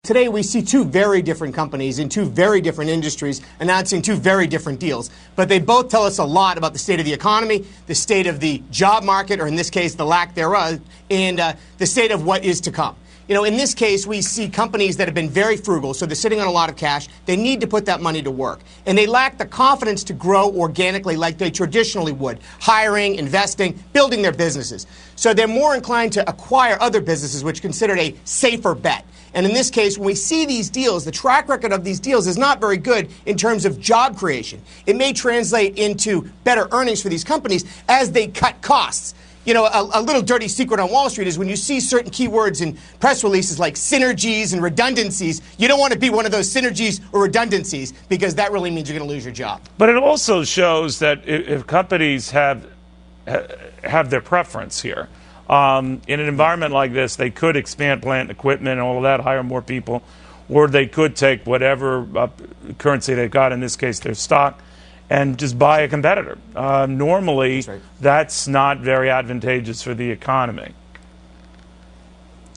today we see two very different companies in two very different industries announcing two very different deals. But they both tell us a lot about the state of the economy, the state of the job market, or in this case, the lack thereof, and the state of what is to come. You know, in this case, we see companies that have been very frugal, so they're sitting on a lot of cash. They need to put that money to work. And they lack the confidence to grow organically like they traditionally would, hiring, investing, building their businesses. So they're more inclined to acquire other businesses, which are considered a safer bet. And in this case, when we see these deals, the track record of these deals is not very good in terms of job creation. It may translate into better earnings for these companies as they cut costs. You know, a little dirty secret on Wall Street is when you see certain keywords in press releases like synergies and redundancies, you don't want to be one of those synergies or redundancies because that really means you're going to lose your job. But it also shows that if companies have their preference here, in an environment like this, they could expand plant equipment and all of that, hire more people, or they could take whatever currency they've got, in this case their stock, and just buy a competitor. Normally, that's not very advantageous for the economy.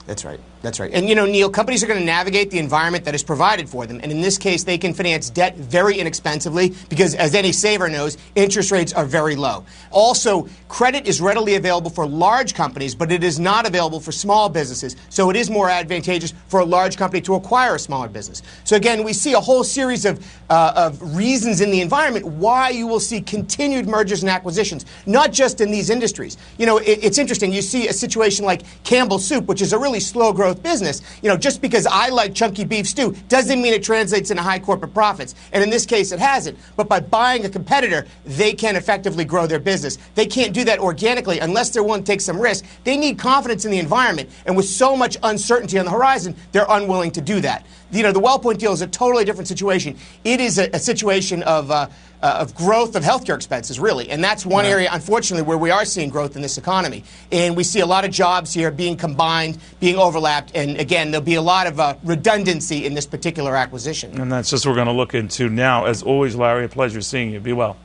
That's right. That's right. And, you know, Neil, companies are going to navigate the environment that is provided for them. And in this case, they can finance debt very inexpensively because, as any saver knows, interest rates are very low. Also, credit is readily available for large companies, but it is not available for small businesses. So it is more advantageous for a large company to acquire a smaller business. So, again, we see a whole series of reasons in the environment why you will see continued mergers and acquisitions, not just in these industries. You know, it's interesting. You see a situation like Campbell's Soup, which is a really slow growth business. You know, just because I like chunky beef stew doesn't mean it translates into high corporate profits. And in this case, it hasn't. But by buying a competitor, they can effectively grow their business. They can't do that organically unless they're willing to take some risk. They need confidence in the environment. And with so much uncertainty on the horizon, they're unwilling to do that. You know, the WellPoint deal is a totally different situation. It is a situation of growth of healthcare expenses, really. And that's one area, unfortunately, where we are seeing growth in this economy. And we see a lot of jobs here being combined, being overlapped. And again, there'll be a lot of redundancy in this particular acquisition. And that's just what we're going to look into now. As always, Larry, a pleasure seeing you. Be well.